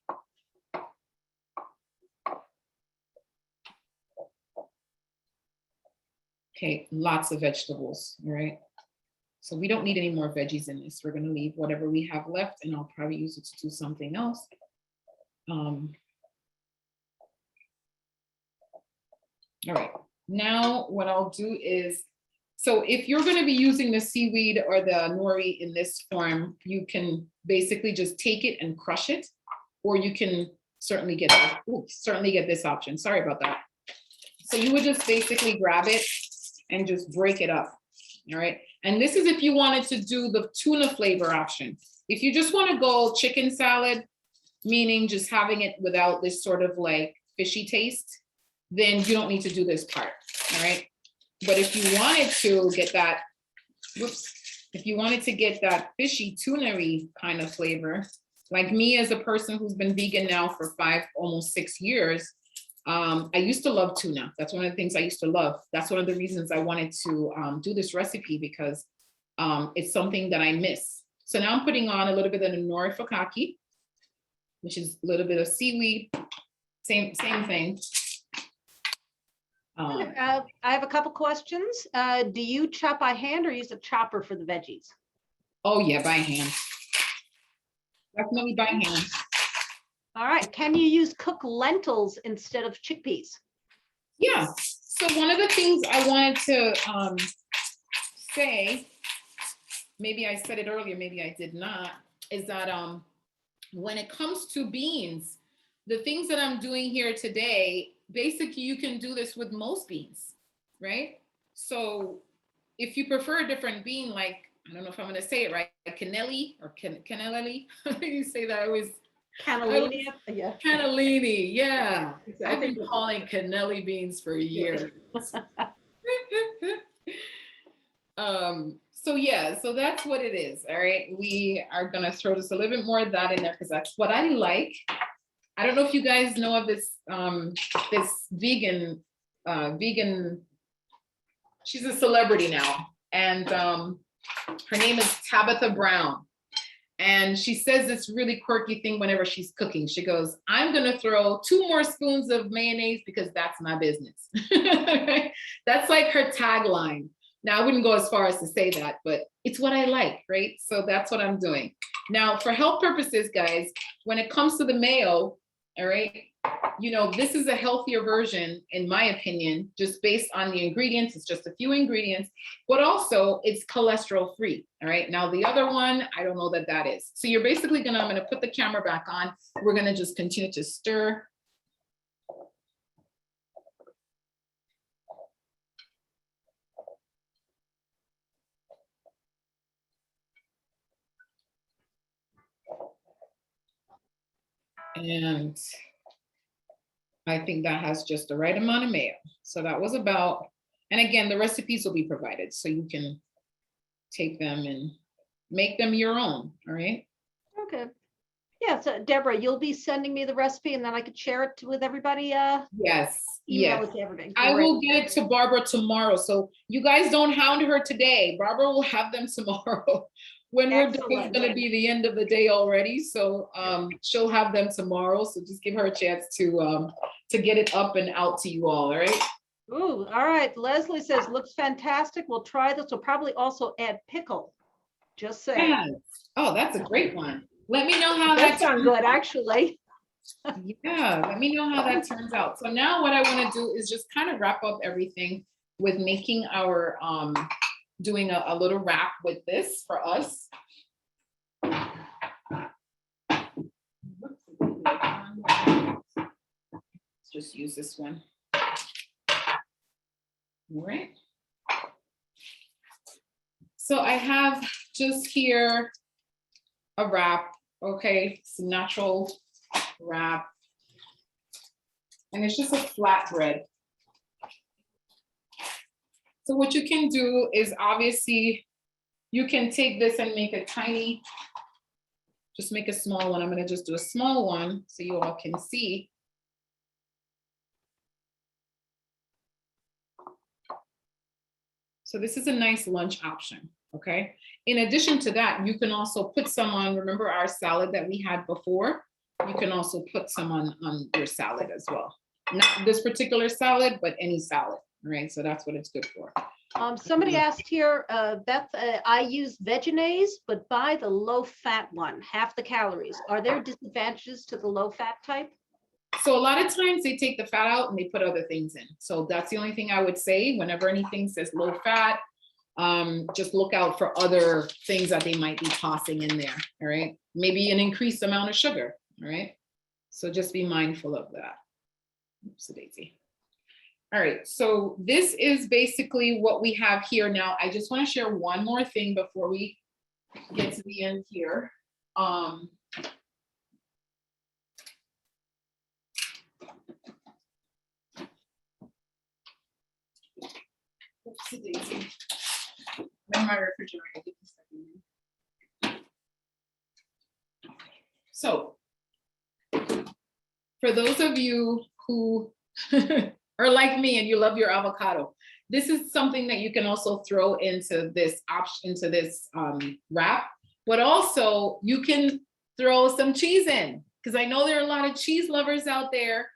Okay, lots of vegetables, all right? So we don't need any more veggies in this. We're going to leave whatever we have left, and I'll probably use it to do something else. All right, now what I'll do is, so if you're going to be using the seaweed or the nori in this form, you can basically just take it and crush it, or you can certainly get this option. Sorry about that. So you would just basically grab it and just break it up. All right. And this is if you wanted to do the tuna flavor option. If you just want to go chicken salad, meaning just having it without this sort of like fishy taste, then you don't need to do this part. All right. But if you wanted to get that, if you wanted to get that fishy tuna-y kind of flavor, like me as a person who's been vegan now for almost 6 years, I used to love tuna. That's one of the things I used to love. That's one of the reasons I wanted to do this recipe, because it's something that I miss. So now I'm putting on a little bit of the nori fukaki, which is a little bit of seaweed, same thing. I have a couple questions. Do you chop by hand or use a chopper for the veggies? Oh yeah, by hand. Definitely by hand. All right. Can you use cooked lentils instead of chickpeas? Yeah. So one of the things I wanted to say, maybe I said it earlier, maybe I did not, is that when it comes to beans, the things that I'm doing here today, basically you can do this with most beans, right? So if you prefer a different bean, like, I don't know if I'm going to say it right, cannelli or cannelli, you say that, I always. Cannellini? Yeah. Cannellini, yeah. Exactly. I've been calling cannelli beans for years. So yeah, so that's what it is. All right, we are gonna throw just a little bit more of that in there because that's what I like. I don't know if you guys know of this this vegan, she's a celebrity now, and her name is Tabitha Brown. And she says this really quirky thing whenever she's cooking. She goes, I'm gonna throw 2 more spoons of mayonnaise because that's my business. That's like her tagline. Now, I wouldn't go as far as to say that, but it's what I like, right? So that's what I'm doing. Now, for health purposes, guys, when it comes to the mayo, all right, you know, this is a healthier version, in my opinion, just based on the ingredients. It's just a few ingredients, but also it's cholesterol free. All right. Now, the other one, I don't know that that is. So you're basically I'm going to put the camera back on. We're going to just continue to stir. And I think that has just the right amount of mayo. So that was about, and again, the recipes will be provided so you can take them and make them your own, all right? Okay. Yeah, so Deborah, you'll be sending me the recipe and then I could share it with everybody. Yes, Email yes. it to everybody. I Great. will get it to Barbara tomorrow. So you guys don't hound her today. Barbara will have them tomorrow. When we're done, it's Excellent. going to be the end of the day already. So she'll have them tomorrow. So just give her a chance to get it up and out to you all right? Ooh, all right. Leslie says, looks fantastic. We'll try this. We'll probably also add pickle. Just saying. Yes. Oh, that's a great one. Let me know how That that sounds good, actually. Yeah, let me know how that turns out. So now what I want to do is just kind of wrap up everything with making our doing a little wrap with this for us. Let's just use this one. All right. So I have just here a wrap, okay, some natural wrap, and it's just a flatbread. So what you can do is obviously you can take this and make a tiny, just make a small one. I'm going to just do a small one so you all can see. So this is a nice lunch option, okay? In addition to that, you can also put some on, remember our salad that we had before? You can also put some on your salad as well. Not this particular salad, but any salad, right? So that's what it's good for. Somebody asked here, Beth, I use Vegenaise, but buy the low-fat one, half the calories. Are there disadvantages to the low-fat type? So a lot of times they take the fat out and they put other things in. So that's the only thing I would say. Whenever anything says low fat, just look out for other things that they might be tossing in there. All right. Maybe an increased amount of sugar. All right. So just be mindful of that. Oopsie daisy. All right, so this is basically what we have here. Now, I just want to share one more thing before we get to the end here. Oopsie daisy. I'm in my refrigerator. Give me a second. So, for those of you who are like me and you love your avocado, this is something that you can also throw into this option, into this wrap, but also you can throw some cheese in, because I know there are a lot of cheese lovers out there,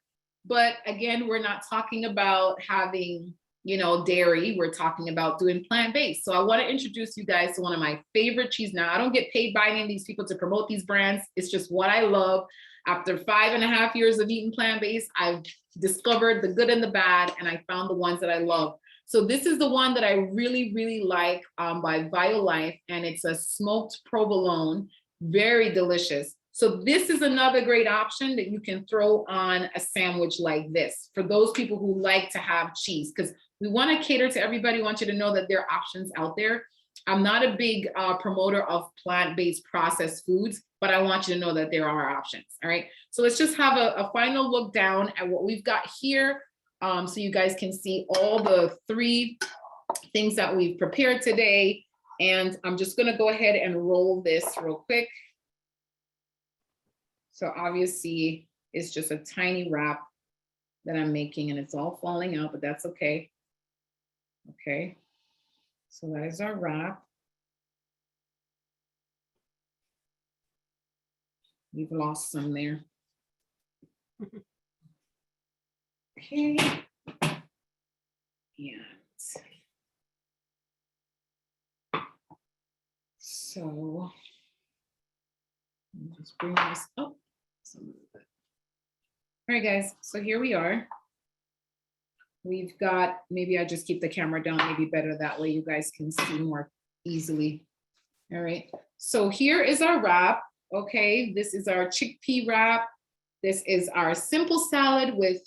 but again, we're not talking about having, you know, dairy. We're talking about doing plant-based. So I want to introduce you guys to one of my favorite cheese. Now, I don't get paid by any of these people to promote these brands. It's just what I love. After 5.5 years of eating plant-based, I've discovered the good and the bad, and I found the ones that I love. So this is the one that I really, really like by Violife, and it's a smoked provolone, very delicious. So this is another great option that you can throw on a sandwich like this for those people who like to have cheese, because we want to cater to everybody. I want you to know that there are options out there. I'm not a big promoter of plant-based processed foods, but I want you to know that there are options. All right. So let's just have a final look down at what we've got here. So you guys can see all the 3 things that we've prepared today. And I'm just going to go ahead and roll this real quick. So obviously it's just a tiny wrap that I'm making, and it's all falling out, but that's okay. Okay. So that is our wrap. We've lost some there. Okay. And so I'll just bring this up. All right, guys, so here we are. We've got, maybe I just keep the camera down, maybe better that way you guys can see more easily. All right, so here is our wrap. Okay, this is our chickpea wrap. This is our simple salad with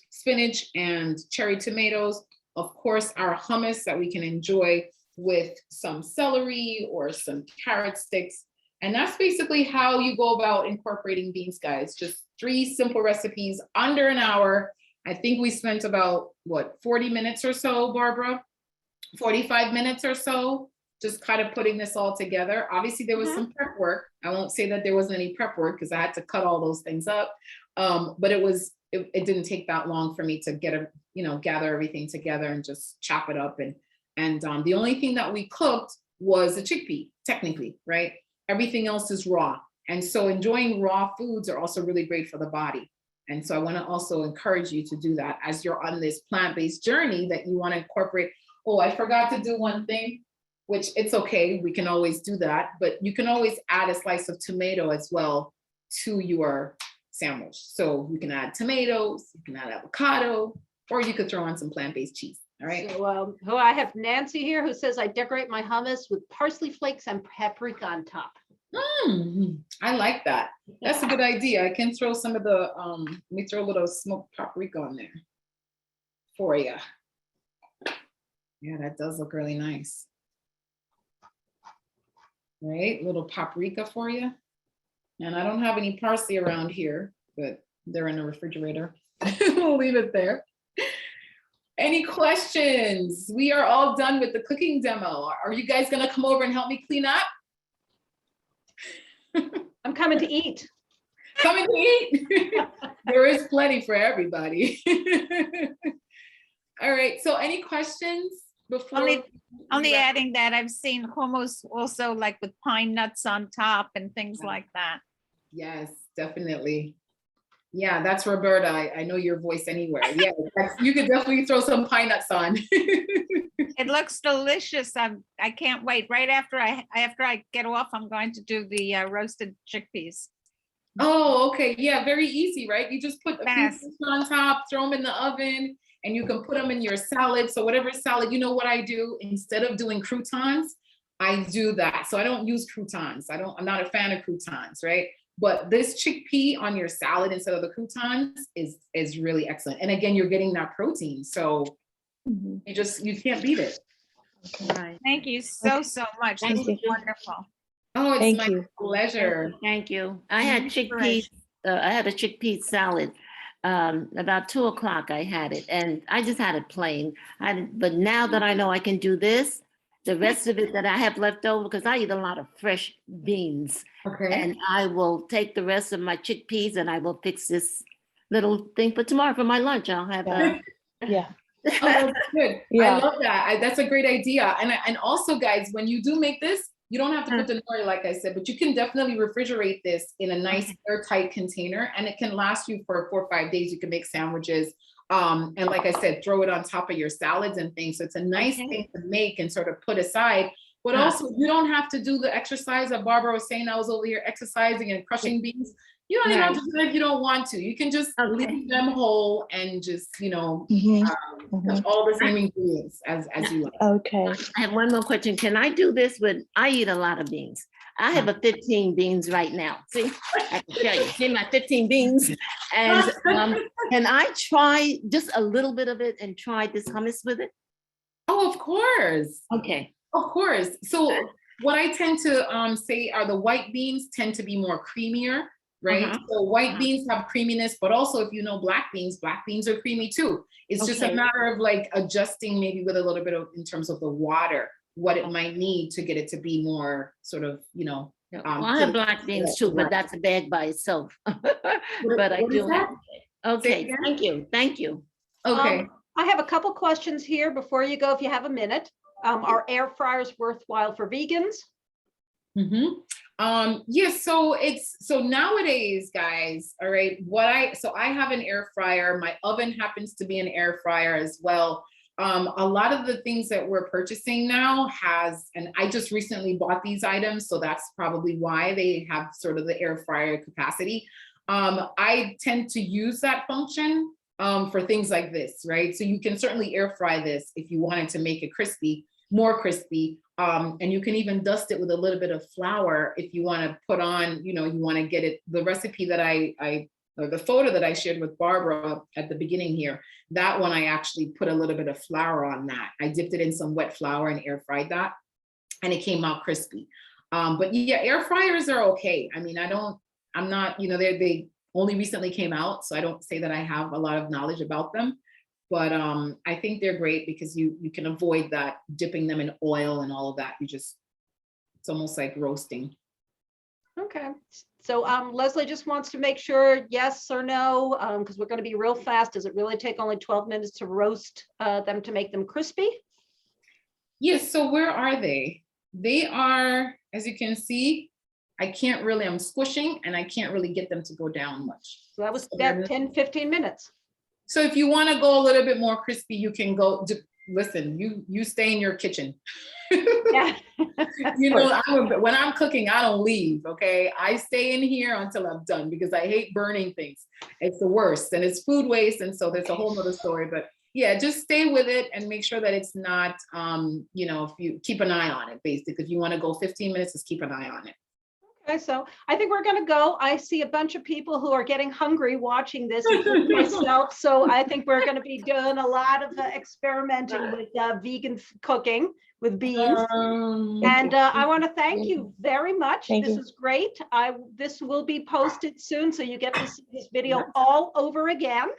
spinach and cherry tomatoes. Of course, our hummus that we can enjoy with some celery or some carrot sticks. And that's basically how you go about incorporating beans, guys. Just 3 simple recipes, under an hour. I think we spent about, what, 40 minutes or so, Barbara? 45 minutes or so, just kind of putting this all together. Obviously, there was some prep work. I won't say that there wasn't any prep work because I had to cut all those things up. But it didn't take that long for me to gather everything together and just chop it up. And the only thing that we cooked was a chickpea, technically, right? Everything else is raw. And so enjoying raw foods are also really great for the body. And so I want to also encourage you to do that as you're on this plant-based journey, that you want to incorporate. Oh, I forgot to do one thing, which it's okay. We can always do that, but you can always add a slice of tomato as well to your sandwich. So you can add tomatoes, you can add avocado, or you could throw on some plant-based cheese. All right. So I have Nancy here who says, I decorate my hummus with parsley flakes and paprika on top. I like that. That's a good idea. I can throw some of the, let me throw a little smoked paprika on there for you. Yeah, that does look really nice. Right, little paprika for you. And I don't have any parsley around here, but they're in the refrigerator. We'll leave it there. Any questions? We are all done with the cooking demo. Are you guys gonna come over and help me clean up? I'm coming to eat. Coming to eat. There is plenty for everybody. All right, so any questions before? Only adding that I've seen hummus also like with pine nuts on top and things like that. Yes, definitely. Yeah, that's Roberta. I know your voice anywhere. Yeah, you could definitely throw some pine nuts on. It looks delicious. I can't wait. Right after I get off, I'm going to do the roasted chickpeas. Oh, okay. Yeah, very easy, right? You just put a few Yes. things on top, throw them in the oven, and you can put them in your salad. So whatever salad, you know what I do? Instead of doing croutons, I do that. So I don't use croutons. I'm not a fan of croutons, right? But this chickpea on your salad instead of the croutons is really excellent. And again, you're getting that protein. So you can't beat it. Right. Thank you so, so much. This Thank was you. wonderful. Oh, it's Thank my you. pleasure. Thank you. I had chickpeas, I had a chickpea salad. About 2 o'clock I had it and I just had it plain. But now that I know I can do this, the rest of it that I have left over, because I eat a lot of fresh beans. Okay. And I will take the rest of my chickpeas and I will fix this little thing for tomorrow for my lunch. I'll have Yeah. Oh, that's good. Yeah. I love that. That's a great idea. And also, guys, when you do make this, you don't have to put the nori, like I said, but you can definitely refrigerate this in a nice airtight container, and it can last you for 4 or 5 days. You can make sandwiches. And like I said, throw it on top of your salads and things. So it's a nice thing to make and sort of put aside. But also, you don't have to do the exercise that Barbara was saying. I was over here exercising and crushing beans. You don't even have to do it if you don't want to. You can just leave them whole and just, have all the same ingredients as you like. Okay. I have one more question. Can I do this with, I eat a lot of beans. I have a 15 beans right now. See, I can show you. See my 15 beans. And can I try just a little bit of it and try this hummus with it? Oh, of course. Okay. Of course. So what I tend to say are the white beans tend to be more creamier, right? So white beans have creaminess, but also if you know black beans are creamy too. It's just a matter of like adjusting maybe with a little bit of, in terms of the water, what it might need to get it to be more sort of, Well, I have black beans too, but that's a bag by itself. But I do have. Okay, thank you. Thank you. Okay. I have a couple questions here before you go, if you have a minute. Are air fryers worthwhile for vegans? Yes, so nowadays, guys, all right, I have an air fryer. My oven happens to be an air fryer as well. A lot of the things that we're purchasing now and I just recently bought these items, so that's probably why they have sort of the air fryer capacity. I tend to use that function for things like this, right? So you can certainly air fry this if you wanted to make it more crispy. And you can even dust it with a little bit of flour if you want to put on, you want to get it, the recipe that or the photo that I shared with Barbara at the beginning here, that one I actually put a little bit of flour on that. I dipped it in some wet flour and air fried that, and it came out crispy. But yeah, air fryers are okay. I mean, I'm not, they only recently came out, so I don't say that I have a lot of knowledge about them. But I think they're great because you can avoid that dipping them in oil and all of that. It's almost like roasting. Okay, so Leslie just wants to make sure yes or no, because we're going to be real fast. Does it really take only 12 minutes to roast them to make them crispy? Yes, so where are they? They are, as you can see, I'm squishing and I can't really get them to go down much. So that was that 10, 15 minutes. So if you want to go a little bit more crispy, you can go, listen, you stay in your kitchen. Yeah. When I'm cooking, I don't leave, okay? I stay in here until I'm done because I hate burning things. It's the worst and it's food waste. And so there's a whole nother story, but yeah, just stay with it and make sure that it's not, if you keep an eye on it, basically. If you want to go 15 minutes, just keep an eye on it. Okay, so I think we're going to go. I see a bunch of people who are getting hungry watching this, including myself. So I think we're going to be doing a lot of experimenting with vegan cooking with beans. And I want to thank you very much. This is great. This will be posted soon, so you get to see this video all over again.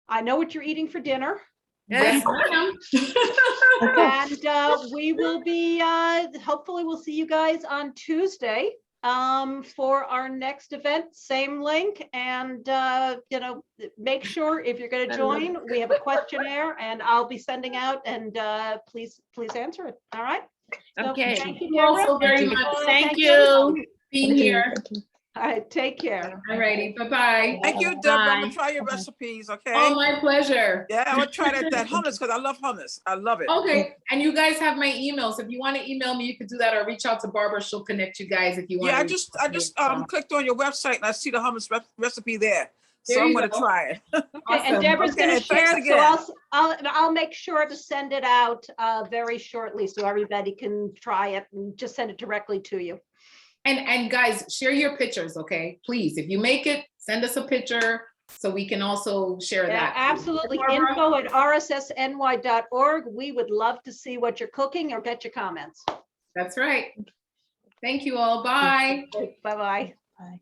I know what you're eating for dinner. Yes, And we will be, hopefully we'll see you guys on Tuesday for our next event, same link. And, make sure if you're going to join, we have a questionnaire and I'll be sending out and please answer it. All right. So, Okay. Thank you, you all so Deborah. very much. Thank you. Being here. All right. Take care. All righty. Bye-bye. Thank you, Deborah. I'm Bye. gonna try your recipes, okay? Oh, my pleasure. Yeah, I'm gonna try that hummus because I love hummus. I love it. Okay, and you guys have my email, so if you want to email me, you could do that, or reach out to Barbara. She'll connect you guys if you want. Yeah, I just clicked on your website and I see the hummus recipe there. So There I'm you gonna go. try it. Okay, Awesome. and Deborah's going to Okay, thanks share, again. so I'll make sure to send it out very shortly so everybody can try it and just send it directly to you. And guys, share your pictures, okay? Please, if you make it, send us a picture so we can also share Yeah, that. absolutely. Deborah? info@rssny.org. We would love to see what you're cooking or get your comments. That's right. Thank you all. Bye. Bye-bye. Bye.